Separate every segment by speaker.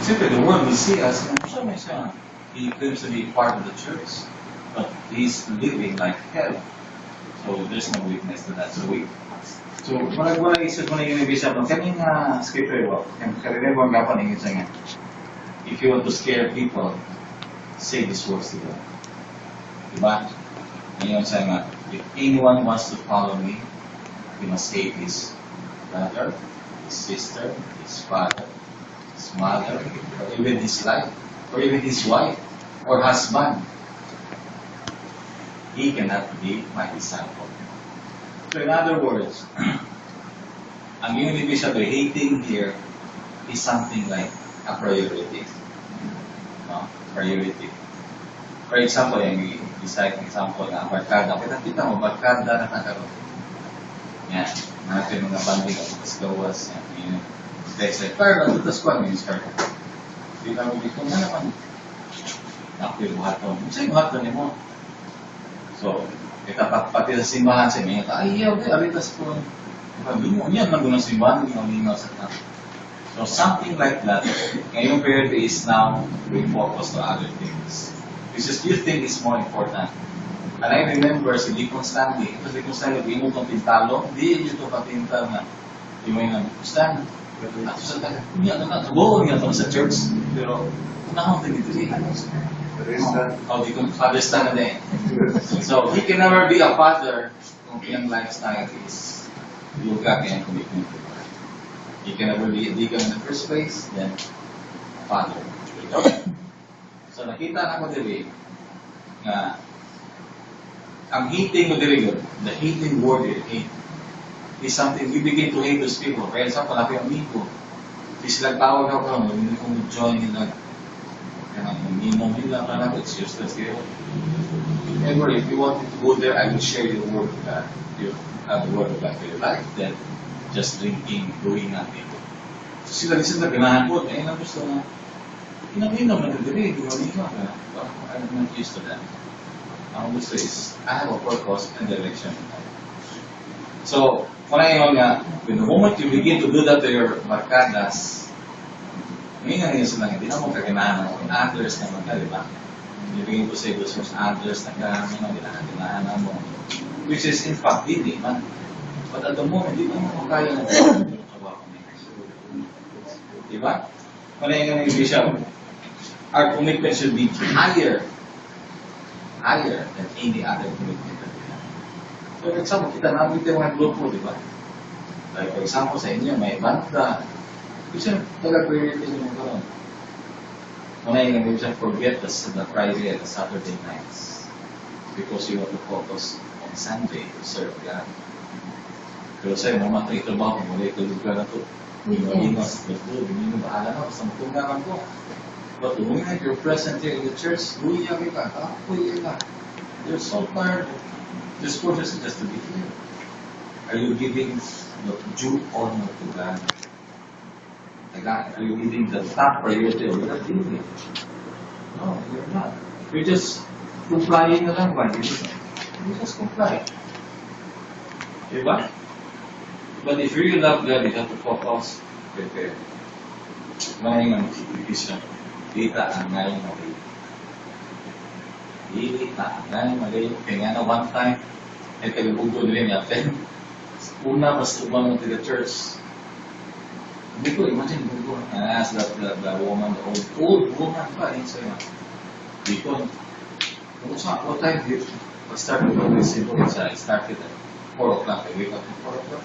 Speaker 1: Simply, the world will see us, and siya may siya. He claims to be part of the church, but he's living like hell. So there's no witness to that. So wala isip mo na yung ibig sabihin, kaning scripture walk, karine mo ang gapon ingit sa nga. If you want to scare people, say these words to them. Diba? Ngayon sa nga, if anyone wants to follow me, he must hate his brother, his sister, his father, his mother, or even his life, or even his wife, or husband. He cannot be my disciple. So in other words, ang yung ibig sabihin, hating here is something like a priority. No? Priority. For example, yung example na barkada. Kita mo, barkada na kakaroon. Yan. Natin mga banding at kaskawas. Yan. Text like, pero natutas ko ang minister. Hindi na mo dito nga naman. Ako yung buhaton. Sa'yo buhaton mo. So, pati sa simbahan sa mga ayaw, aritas po. Yan lang doon ang simbahan, yung mga sa tayo. So, something like that. Ngayong period is now we focus to other things. Which is you think is more important. And I remember si Deacon Stanley, ito si Deacon Stanley, hindi mo itong pintalo, hindi nyo ito papintal na yung mga Stan, ato sa tayo, buo niya ito sa church, pero unahong din ito siya. Oh, Deacon Father Stan na din. So, he can never be a father kung yung lifestyle is yoga kaya commitment to God. He can never be a deacon in the first place, then a father. So, nakita na ko diri nga ang hating mo diri good, the hating word hate is something we begin to hate those people. For example, ako yung amigo, di sila tawag ako, hindi ko join nila. Kaya minimum nila, parang it's useless here. Ever, if you want to go there, I will share your word of God. You have the word of God for your life, then just drinking, doing nothing. So sila ganahan po, eh, na gusto na, inom-inom na dili, inom-inom na. I'm not used to that. Ang gusto is, I have a purpose and direction. So, ngayon nga, when the moment you begin to do that to your barkadas, ngayon nga sila, hindi na mo kaganahan mo, in others na mga, di ba? You begin to say those words, others na kaganahan mo. Which is, in fact, hindi man. But at the moment, hindi mo kaya na di ba? Ngayon nga yung bishop, our commitment should be higher than any other commitment that we have. So, for example, kita namin ito yung mga grupo, di ba? Like, for example, sa inyo, may banda. Kasi taga-priority nyo karon. Muna yung nag-ibig forget the Friday and the Saturday nights. Because you want to focus on Sunday to serve God. Pero sa'yo, mama ito ito ba? Mula ito lugar na ito. Malimas, hindi mo bahala na. Basta matungaran ko. But the moment you're present here in the church, luya ka, kapuya ka. You're so tired. This course is just to be here. Are you giving the due honor to God? Are you giving the top priority of your duty? No, you're not. You're just complying na lang ba? You just comply. Diba? But if you really love God, you have to focus. Prepare. Ngayon ang vision. Dita ang ngayon magayon. Dita ang ngayon magayon. Kaya nga na one time, ay tagabugo nila natin. Una, mas ubang ng taga-church. Hindi ko, imagine bugo. And I asked the woman, the old woman pa, yun sa'yo. Hindi ko, what time did you start with the simple? I started at 4 o'clock. I wake up at 4 o'clock.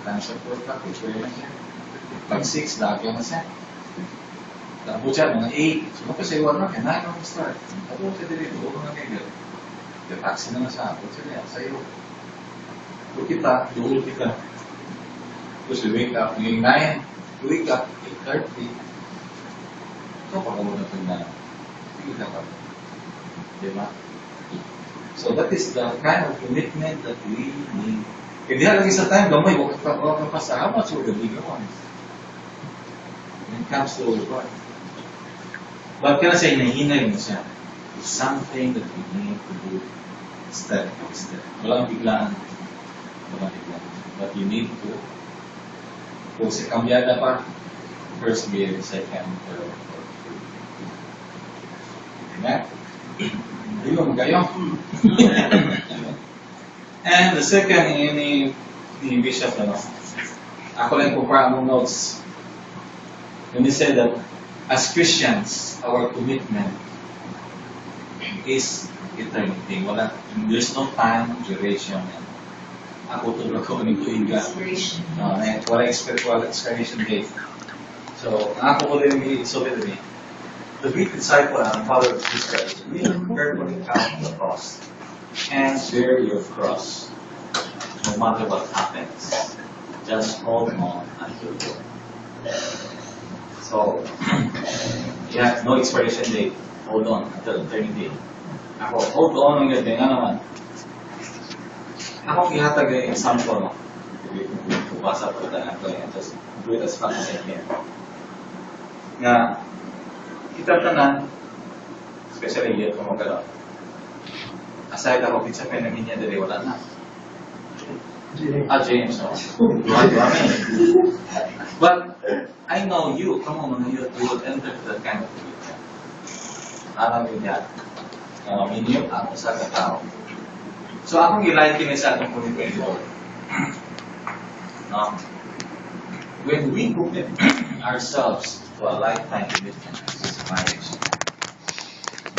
Speaker 1: Times at 4 o'clock, I pray na siya. Pag 6, lagyan na siya. Tapos siya, mga 8. So, kasi 1 na, kaya 9 ang start. Tapos siya dito, buo na kayo. Kaya taxi na siya. Tapos siya, sa'yo. Kung kita, duhul kita. Tapos we wake up, yung 9, wake up, 8:30. So, pag-uwi na ito na. Sige ka pa. Diba? So, that is the kind of commitment that we need. Kaya di lagi sa time, gamay, huwag ka pa sa how much will the bigger ones? When it comes to God. But kaya siya, hinahinay mo siya. It's something that we need to do step by step. Walang biglaan. Walang biglaan. But you need to, kung si kambyada pa, persevere, second, third, fourth, fifth. Amen? Ayun, kayo. And the second, ni Bishop, ako lang po para mong notes. When he said that, as Christians, our commitment is eternity. There's no time, duration. Ako tulad ko ng tuiga. Wala expiration date. So, ako ko rin isulit rin. The great disciple and follower of Jesus Christ will carefully count the cost and bear your cross, no matter what happens. Just hold on until the end. So, you have no expiration date. Hold on until eternity. Ako, hold on hanggang nga naman. Ako ihatag yung example, no? Basa po tayo na ito, just do it as fast as I can. Nga, kita tanan, especially yun kung magkano. Aside ako, kitsa kayo namin niya, dali wala na. James, no? But, I know you, come on, you will enter that kind of future. Alam yun yan. Minyo, ako sa katao. So, akong i-liken sa atong 2024. No? When we commit ourselves to a lifetime commitment as marriage,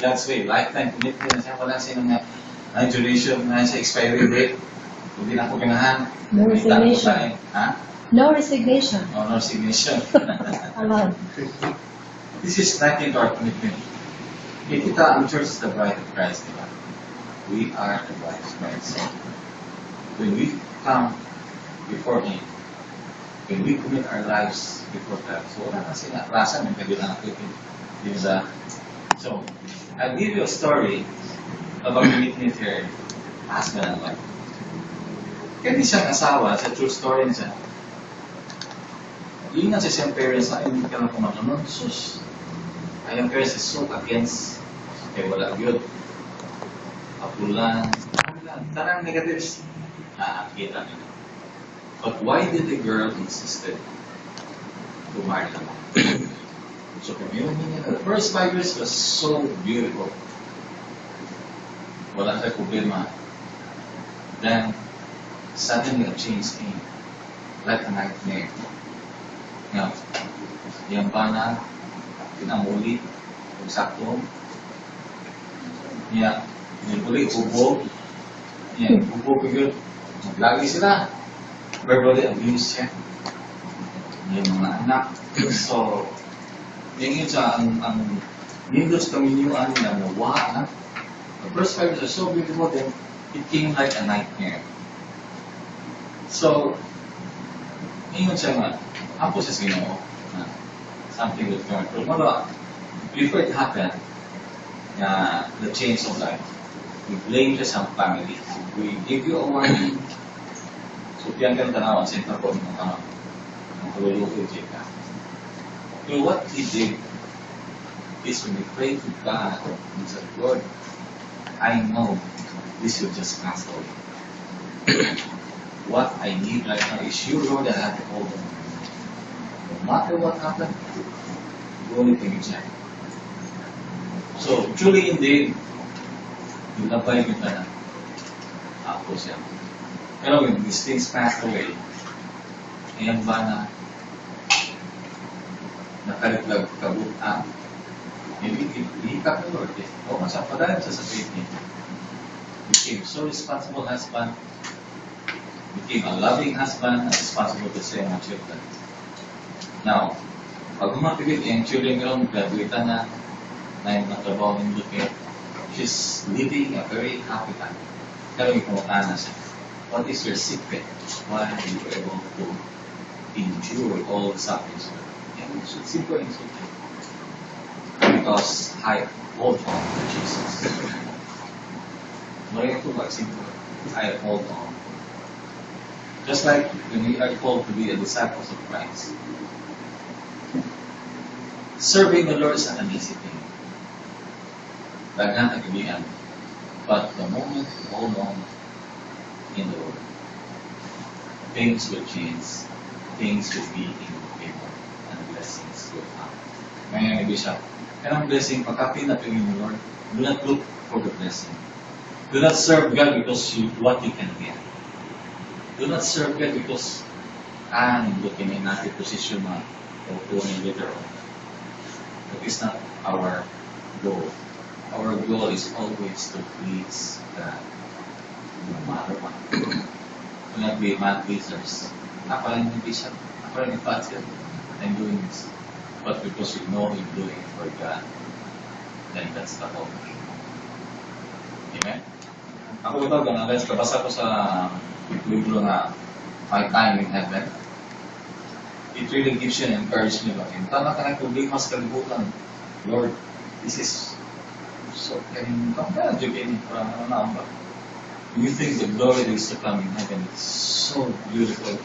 Speaker 1: that's way, lifetime commitment, wala siya ng duration, na sa expiry date, hindi na ako ganahan.
Speaker 2: No resignation.
Speaker 1: Ha?
Speaker 2: No resignation.
Speaker 1: No resignation.
Speaker 2: Alone.
Speaker 1: This is nothing to our commitment. Kita, ang church is the bride of Christ, diba? We are the bride of Christ. When we come before Him, when we commit our lives before God, so wala kasi na, rasa ng kabilang natin. So, I'll give you a story about meeting her husband and wife. Kaya di siyang asawa, sa true story niya. Yun nga siya siyang parents na, hindi ka lang kumasunod. Sus, ayang parents is so against, kaya wala yun. Apulan, tarang negatives. Kita nila. But why did the girl insisted to marry them? So, the first 5 years was so beautiful. Wala sa problema. Then, suddenly a change came. Like a nightmare. Now, yung bana, pinamuli, kung sakto. Niya, pinamuli, bubog. Niya, bubog yun. Naglagi sila. Verbally abuse siya. Yung mga anak. So, yun sa ang Windows kaminyuan na nawa. The first 5 years are so beautiful, then it came like a nightmare. So, yun siya nga, ako sa Ginoo, something will come. Pero before it happened, the change of life, we blame just our family. We give you a warning. So, diyan ka tanawan, senta po ng tululukoy ka. So, what he did is when we pray to God, he said, Lord, I know this will just pass away. What I need right now is you, Lord, that I have to hold on. No matter what happened, the only thing is that. So, truly indeed, nilabay kita na ako siya. Pero when these things pass away, ayan ba na nakalaglag kabutan? Hindi ka po, Lord. O masya, padalan siya sa faith niya. Became so responsible husband, became a loving husband, and responsible to say mga children. Now, pag umapigit yung children ngayon, graduate na yung natrabaho ng looking, she's living a very happy life. Pero yung kumukha na siya. What is your secret? Why are you able to endure all the sufferings? And it's simple and simple. Because I hold on to Jesus. Marami ito ba simple? I hold on. Just like when we are called to be a disciples of Christ. Serving the Lord is an easy thing. Dagan kagabihan. But the moment you hold on in the Lord, things will change. Things will be in favor and blessings. ni Bishop, kanang blessing, pagkapin na tingin mo, Lord, do not look for the blessing. Do not serve God because what you can get. Do not serve God because, looking in natin position na, o tunin later on. That is not our goal. Our goal is always to please God, no matter what. Do not be man pleasers. Ako lang yung Bishop, ako lang yung pastor, I'm doing this. But because you know you're doing it for God, then that's the whole thing. Amen? Ako ito, guys, kabasa ko sa libro na My Time in Heaven. It really gives you an encouragement. Tama ka ng problema sa kalibutan. Lord, this is so, kaya joking para ano. You think the glory that is to come in heaven is so beautiful.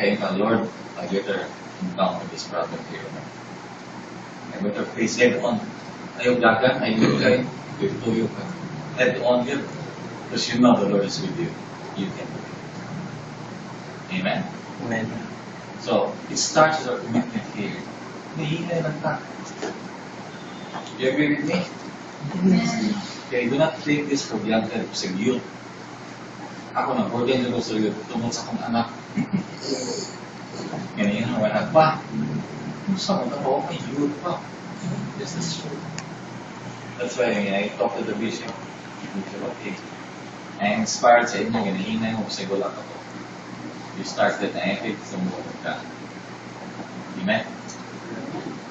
Speaker 1: Kaya ka, Lord, I better encounter this problem here. I better face head on. Ayaw dagan, ayaw kayo, tuyo ka. Head on here. Because you know the Lord is with you. You can do it. Amen?
Speaker 3: Amen.
Speaker 1: So, it starts with our commitment here. Nahinay lang ka. You agree with me? Okay, do not take this for granted sa youth. Ako na, burden ko sa youth tungkol sa akong anak. Ganyan, wala pa. Gusto mo na ako, may youth pa. This is true. That's why I talked to the bishop. He said, okay. I inspired sa inyo, ganahinay mo sa gula ka to. You started na effort sa mga ka. Amen?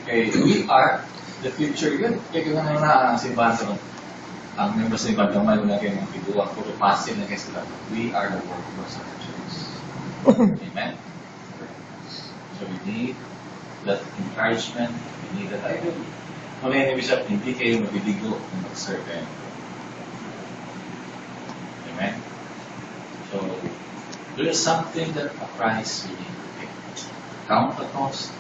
Speaker 1: Okay, we are the future good. Kaya kung ano na simbahan sa ang members ng ibang gamay na kayo ng figuwa, puro passive na kayo sila. We are the workers of the church. Amen? So we need that encouragement. We need that idea. Kaya ni Bishop, hindi kayo mabibigo kung mag-serve kayo. Amen? So, there is something that a price we need to pay. Count the cost.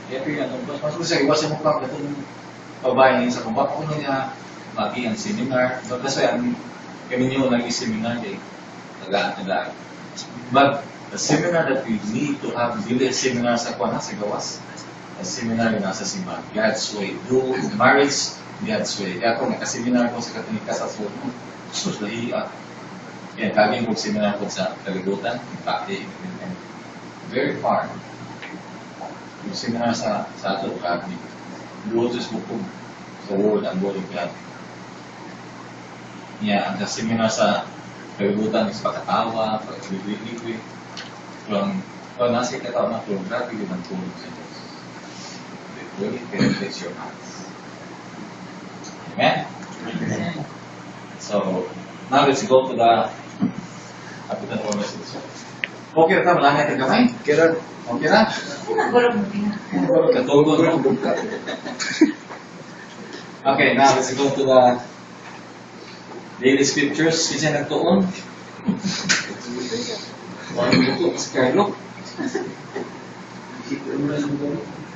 Speaker 1: Kaya kaya, mas kasi iwasan mo pa itong babae sa kumbat ko niya mati ang seminar. So, kasi kami nyo nag-seminar eh. Tagaan. But the seminar that we need to have, dili seminar sa kuwan sa gawas. A seminar na sa simbahan. God's way. Do marriage, God's way. Kaya kung nakaseminar ko sa Katonika sa Sul, sus, lahiya. Kaya kaging kong seminar ko sa Kalibutan, very far. Yung seminar sa ato, kaging doon sa bukog sa Word and Word of God. Yeah, ang seminar sa Kalibutan is pagkatawa, pagkalibre-libre. Kung nasa ikatawa na tulong, grabe yun ang tulong sa Diyos. It really penetrates your hearts. Amen? So, now let's go to the Kapitan o message. Okay na wala na itong kamay? Okay na? Okay na? Katugon mo. Okay, now let's go to the daily scriptures. Kasi nagtuon. Wala nito, mas Carlo.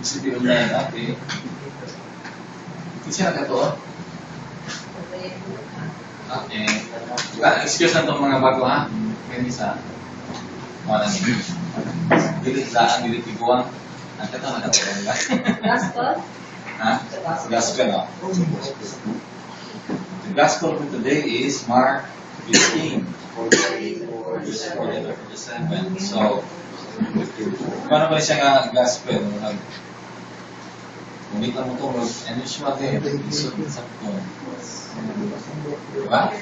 Speaker 1: Isipin na yan, okay. Kasi nagtuon. Okay. Excuse na itong mga bago ha. Kaya sa mga nangin. Dilit-laan, dilit-iguan. Ang kata nagkatuon ka.
Speaker 2: Gospel?
Speaker 1: Ha? Gospel, no? The gospel for today is Mark 15, 47. So, paano ba siya nga gospel? Kung kita mo ito, ano siya din? Isot-isot ko. Diba?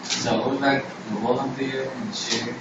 Speaker 1: So, I would like to volunteer and share.